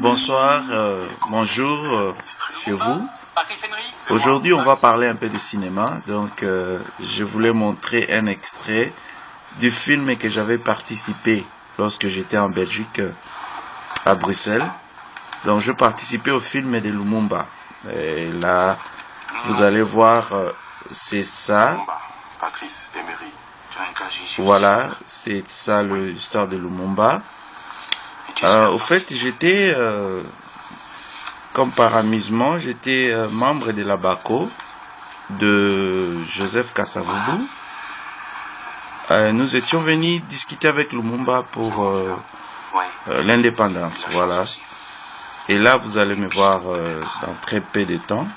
Bonsoir, bonjour chez vous. Aujourd'hui, on va parler un peu de cinéma. Donc, je voulais montrer un extrait du film que j'avais participé lorsque j'étais en Belgique, à Bruxelles. Donc, je participais au film de Lumumba. Et là, vous allez voir, c'est ça. Voilà, c'est ça l'histoire de Lumumba. Au fait, j'étais, comme par amusement, j'étais membre de la BACO de Joseph Kasavubu. Nous étions venus discuter avec Lumumba pour l'indépendance, voilà. Et là, vous allez me voir dans très peu de temps.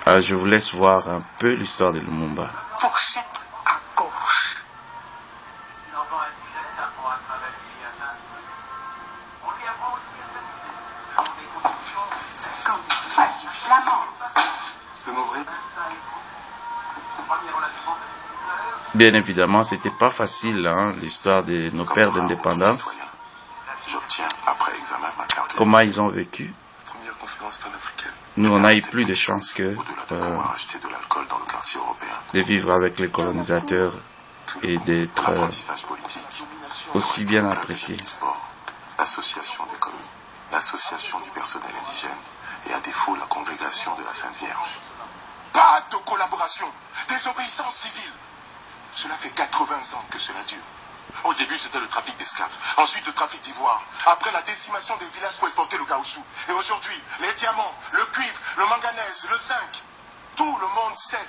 Je vous laisse voir un peu l'histoire de Lumumba. Fourchette à gauche. C'est comme pas du flamand. Bien évidemment, c'était pas facile, hein, l'histoire de nos pères d'indépendance. Comment ils ont vécu. Nous, on a eu plus de chance que de vivre avec les colonisateurs et d'être aussi bien appréciés. L'association des commis, l'association du personnel indigène et à défaut la congrégation de la Sainte Vierge. Pas de collaboration, désobéissance civile. Cela fait 80 ans que cela dure. Au début, c'était le trafic d'esclaves, ensuite le trafic d'ivoire, après la décimation des villages pour exporter le caoutchouc. Et aujourd'hui, les diamants, le cuivre, le manganèse, le zinc. Tout le monde sait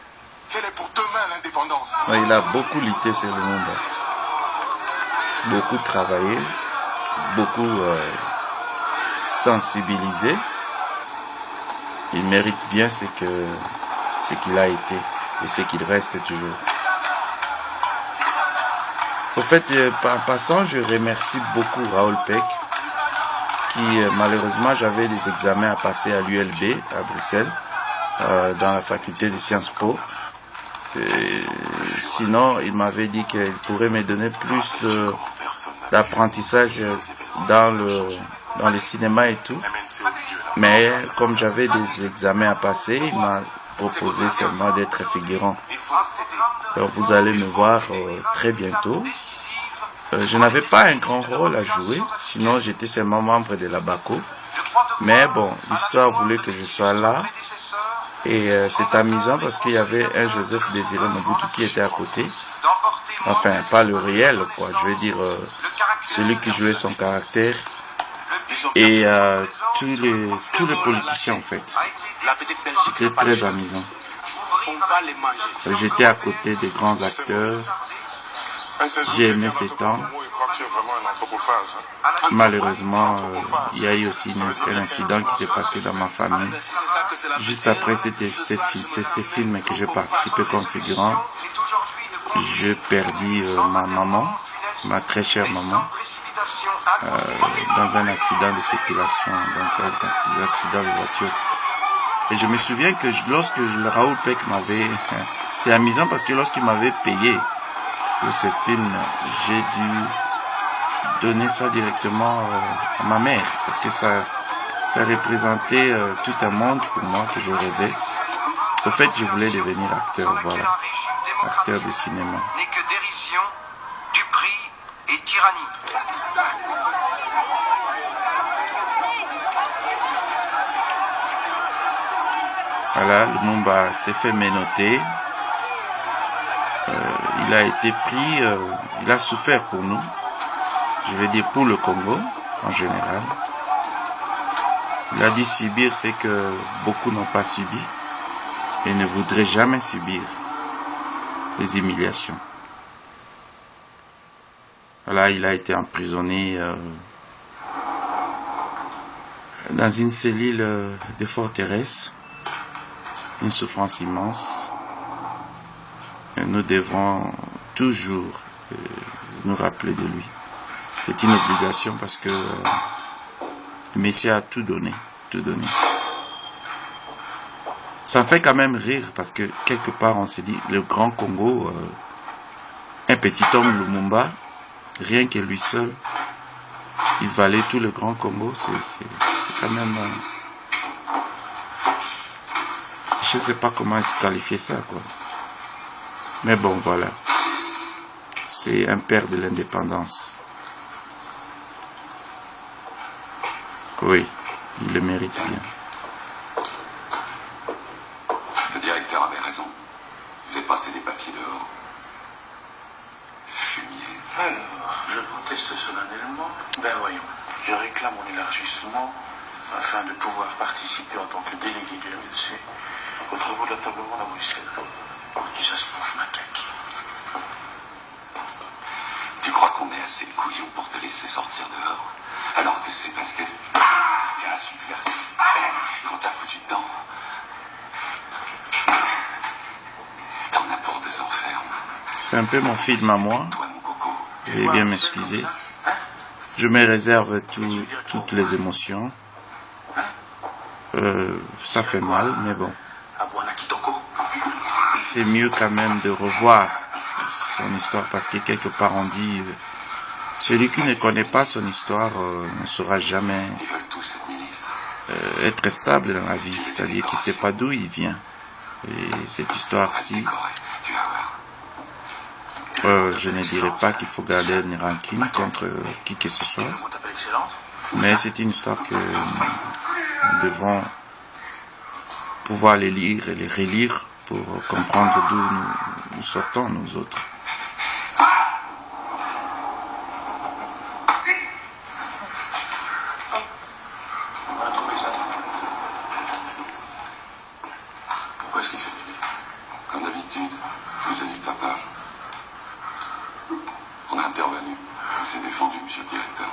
qu'elle est pour demain l'indépendance. Il a beaucoup lutté sur le monde. Beaucoup travaillé, beaucoup sensibilisé. Il mérite bien ce qu'il a été et ce qu'il reste toujours. Au fait, en passant, je remercie beaucoup Raoul Peck, qui malheureusement, j'avais des examens à passer à l'ULB, à Bruxelles, dans la faculté de Sciences Po. Sinon, il m'avait dit qu'il pourrait me donner plus d'apprentissage dans le cinéma et tout. Mais comme j'avais des examens à passer, il m'a proposé seulement d'être figurant. Donc vous allez me voir très bientôt. Je n'avais pas un grand rôle à jouer, sinon j'étais seulement membre de la BACO. Mais bon, l'histoire voulait que je sois là. Et c'est amusant parce qu'il y avait un Joseph Désiré Mobutu qui était à côté. Enfin, pas le réel, quoi. Je veux dire, celui qui jouait son caractère. Et tous les politiciens, en fait. C'était très amusant. J'étais à côté des grands acteurs. J'ai aimé ces temps. Malheureusement, il y a eu aussi un incident qui s'est passé dans ma famille. Juste après ces films que j'ai participé comme figurant, j'ai perdu ma maman, ma très chère maman, dans un accident de circulation, donc un accident de voiture. Et je me souviens que lorsque Raoul Peck m'avait... C'est amusant parce que lorsqu'il m'avait payé pour ce film, j'ai dû donner ça directement à ma mère. Parce que ça représentait tout un monde pour moi que je rêvais. Au fait, je voulais devenir acteur, voilà. Acteur de cinéma. N'est que dérision, duperie et tyrannie. Voilà, Lumumba s'est fait menotter. Il a été pris, il a souffert pour nous. Je vais dire pour le Congo, en général. Il a dit subir ce que beaucoup n'ont pas subi et ne voudraient jamais subir, les humiliations. Voilà, il a été emprisonné dans une cellule de forteresse. Une souffrance immense. Et nous devons toujours nous rappeler de lui. C'est une obligation parce que le Messie a tout donné, tout donné. Ça me fait quand même rire parce que quelque part on s'est dit, le grand Congo, un petit homme Lumumba, rien que lui seul, il valait tout le Grand Congo. C'est quand même... je ne sais pas comment se qualifier ça, quoi. Mais bon, voilà. C'est un père de l'indépendance. Oui, il le mérite bien. Le directeur avait raison. Vous avez passé des papiers dehors. Fumier. Alors, je proteste solennellement. Ben voyons, je réclame mon élargissement afin de pouvoir participer en tant que délégué du MLC aux travaux de la table ronde à Bruxelles. Qui ça se trouve, macaque. Tu crois qu'on est assez couillons pour te laisser sortir dehors? Alors que c'est parce que t'es un subversif qu'on t'a foutu dedans. T'en as pour 2 ans ferme. C'est un peu mon film à moi. Toi, mon coco. Veuillez bien m'excuser. Je me réserve toutes les émotions. Ça fait mal, mais bon. C'est mieux quand même de revoir son histoire, parce que quelque part on dit celui qui ne connaît pas son histoire ne saura jamais Ils veulent tous être ministres. être stable dans la vie. C'est-à-dire qu'il ne sait pas d'où il vient. Et cette histoire-ci, Décoré, tu vas voir. je ne dirais pas qu'il faut garder une rancune contre qui que ce soit, On t'appelle excellente. mais c'est une histoire que nous devons pouvoir les lire et les relire pour comprendre d'où nous sortons, nous autres. On a trouvé ça. Pourquoi est-ce qu'il s'est mêlé? Comme d'habitude, vous avez eu le tapage. On a intervenu. On s'est défendu, monsieur le directeur.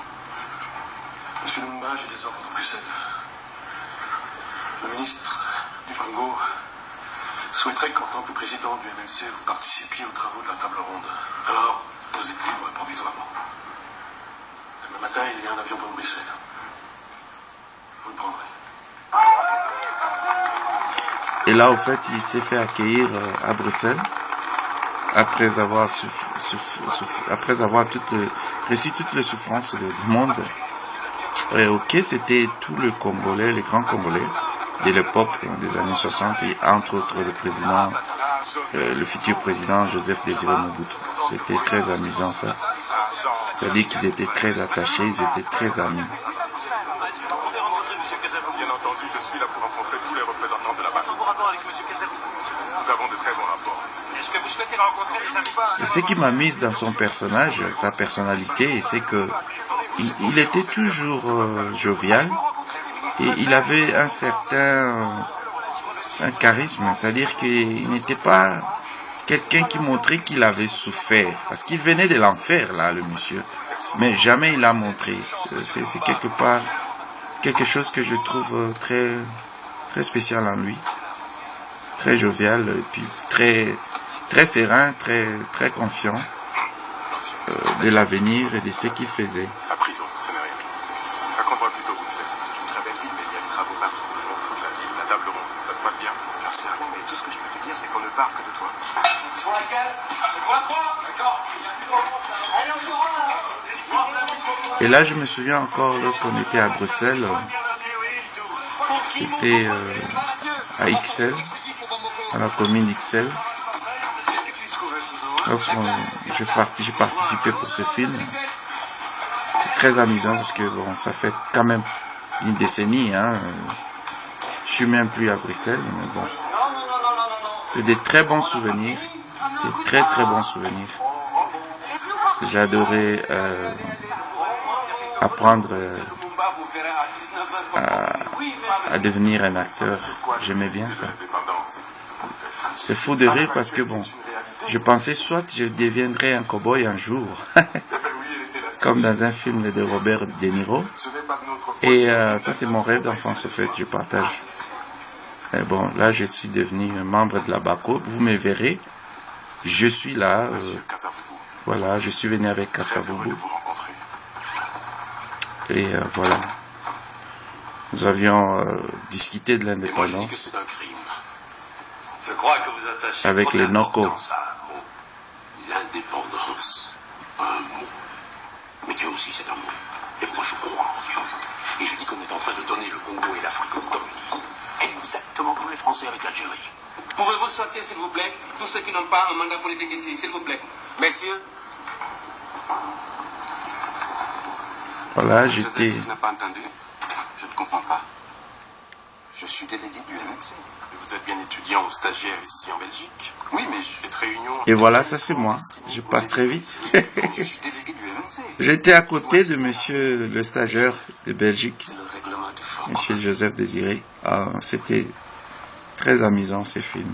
Monsieur Lumumba, j'ai des ordres de Bruxelles. Le ministre du Congo souhaiterait qu'en tant que président du MLC, vous participiez aux travaux de la table ronde. Alors, vous êtes libre provisoirement. Demain matin, il y a un avion pour Bruxelles. Vous le prendrez. Et là, au fait, il s'est fait accueillir à Bruxelles après avoir reçu toutes les souffrances du monde. Et ok, c'était tout le Congolais, les grands Congolais de l'époque des années 60, et entre autres le président, le futur président Joseph Désiré Mobutu. C'était très amusant ça. C'est-à-dire qu'ils étaient très attachés, ils étaient très amis. Bien entendu, je suis là pour rencontrer tous les représentants de la base. Vos rapports avec M. Kazerou? Nous avons de très bons rapports. Est-ce que vous souhaitez rencontrer les amis? Et ce qui m'a mis dans son personnage, sa personnalité, c'est que il était toujours jovial et il avait un certain charisme, c'est-à-dire qu'il n'était pas quelqu'un qui montrait qu'il avait souffert, parce qu'il venait de l'enfer là, le monsieur, mais jamais il l'a montré. C'est quelque part quelque chose que je trouve très très spécial en lui, très jovial et puis très serein, très confiant de l'avenir et de ce qu'il faisait. À prison, ce n'est rien. Raconte-moi plutôt Bruxelles. C'est une très belle ville, mais il y a des travaux partout. On fout de la ville, la table ronde. Ça se passe bien? J'en sais rien, mais tout ce que je peux te dire, c'est qu'on ne parle que de toi. C'est pour laquelle? C'est pour la 3? D'accord. Et là, je me souviens encore, lorsqu'on était à Bruxelles, c'était à Ixelles, à la commune d'Ixelles. Lorsqu'on j'ai participé pour ce film, c'est très amusant parce que bon, ça fait quand même une décennie, hein. Je suis même plus à Bruxelles, mais bon, c'est des très bons souvenirs, des très très bons souvenirs. J'ai adoré apprendre à devenir un acteur. J'aimais bien ça. C'est fou de rire parce que bon, je pensais soit je deviendrais un cow-boy un jour, comme dans un film de Robert De Niro. Et ça c'est mon rêve d'enfance, au fait, je partage. Mais bon, là je suis devenu un membre de la BACO. Vous me verrez, je suis là. Voilà, je suis venu avec Kasavubu. Et voilà. Nous avions discuté de l'indépendance Je crois que vous attachez avec les Noko. L'indépendance, un mot. Mais Dieu aussi, c'est un mot. Et moi, je Français avec l'Algérie. Pouvez-vous sortir, s'il vous plaît, tous ceux qui n'ont pas un mandat politique ici, s'il vous plaît. Messieurs. Voilà, j'étais... Joseph, tu n'as pas entendu? Je ne comprends pas. Je suis délégué du MNC. Vous êtes bien étudiant ou stagiaire ici en Belgique? Oui, mais Cette réunion... Et voilà, ça c'est moi. Je passe très vite. je suis délégué du MNC. J'étais à côté de monsieur le stagiaire de Belgique, C'est le règlement du fort. monsieur Joseph Désiré. Ah, c'était très amusant ces films.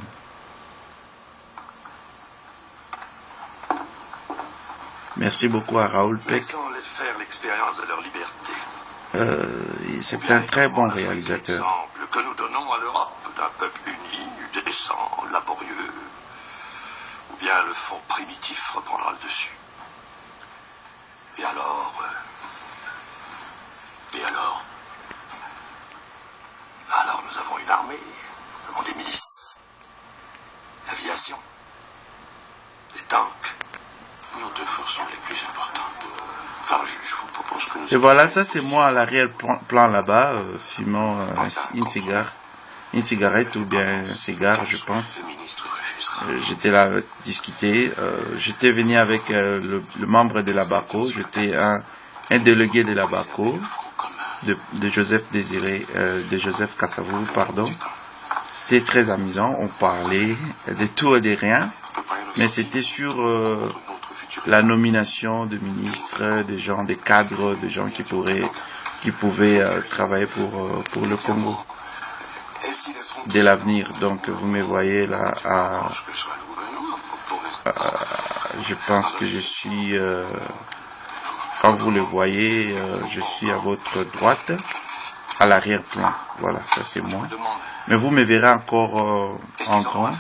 Merci beaucoup à Raoul Peck. Laissons-les faire l'expérience de leur liberté. C'est un très bon réalisateur. L'exemple que nous donnons à l'Europe d'un peuple uni, décent, laborieux, ou bien le fond primitif reprendra le dessus. Et alors Alors nous avons une armée, nous avons des milices, l'aviation, des tanks. Nos deux forces sont les plus importantes. Enfin, je vous propose que nous... Et voilà, ça c'est moi à l'arrière-plan là-bas, fumant une cigarette ou bien un cigare, je pense. Le ministre refusera. J'étais là à discuter. J'étais venu avec le membre de la BACO. J'étais un délégué de la BACO, de Joseph Désiré, de Joseph Kassavou, pardon. C'était très amusant. On parlait de tout et de rien, mais c'était sur la nomination de ministres, des gens, des cadres, des gens qui pouvaient travailler pour le Congo de l'avenir. Donc vous me voyez là, je pense que je suis, quand vous le voyez, je suis à votre droite, à l'arrière-plan. Voilà, ça c'est moi. Mais vous me verrez encore en grand.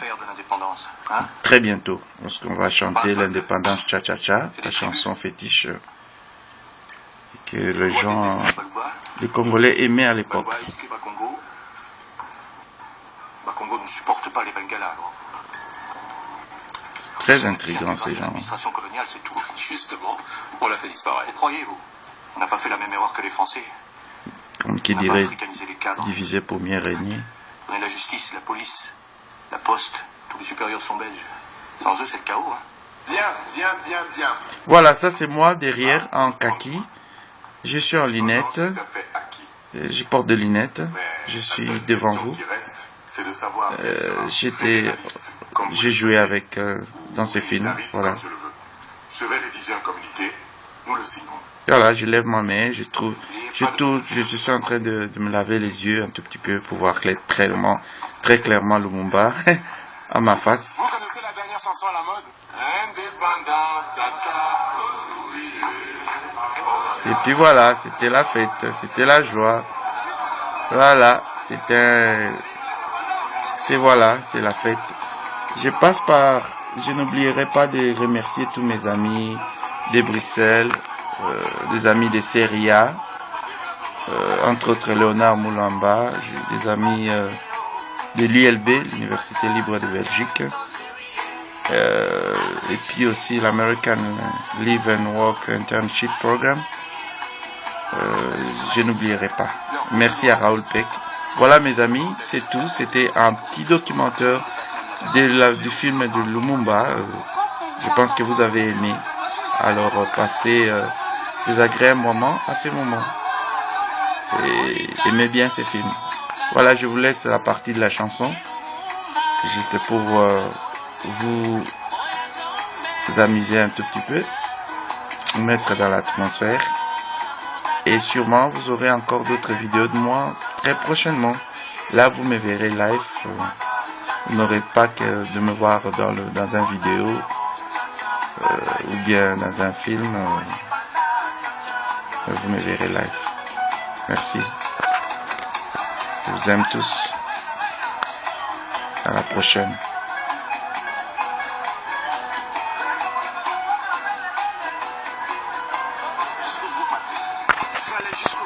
Très bientôt, parce qu'on va chanter l'indépendance cha-cha-cha, la chanson fétiche que les gens, les Congolais aimaient à l'époque. Congo ne supporte pas les Bengalas. Très intriguant ces gens. L'administration coloniale, c'est tout. Justement, on l'a fait disparaître. Croyez-vous, on n'a pas fait la même erreur que les Français. Comme qui dirait, divisé pour mieux régner. Prenez la justice, la police, la poste, tous les supérieurs sont belges. Sans eux, c'est le chaos. Hein. Bien. Voilà, ça c'est moi derrière en kaki. Je suis en lunettes. Je porte des lunettes. Je suis devant vous. J'ai joué avec dans ce film. Voilà. Je vais rédiger un communiqué. Nous le signons. Voilà, je lève ma main. Je suis en train de me laver les yeux un tout petit peu pour voir très clairement Lumumba à ma face. Vous connaissez la dernière chanson à la mode? Indépendance, cha-cha. Et puis voilà, c'était la fête, c'était la joie. Voilà, c'est la fête. Je n'oublierai pas de remercier tous mes amis de Bruxelles, des amis de Serie A, entre autres Léonard Moulamba, j'ai des amis de l'ULB, l'Université Libre de Belgique, et puis aussi l'American Live and Work Internship Program. Je n'oublierai pas. Merci à Raoul Peck. Voilà mes amis, c'est tout. C'était un petit documentaire du film de Lumumba. Je pense que vous avez aimé. Alors passez des agréables moments à ces moments. Et aimez bien ces films. Voilà, je vous laisse la partie de la chanson. Juste pour vous amuser un tout petit peu. Vous mettre dans l'atmosphère. Et sûrement, vous aurez encore d'autres vidéos de moi très prochainement. Là, vous me verrez live. Vous n'aurez pas que de me voir dans un vidéo ou bien dans un film. Vous me verrez live. Merci. Je vous aime tous. À la prochaine.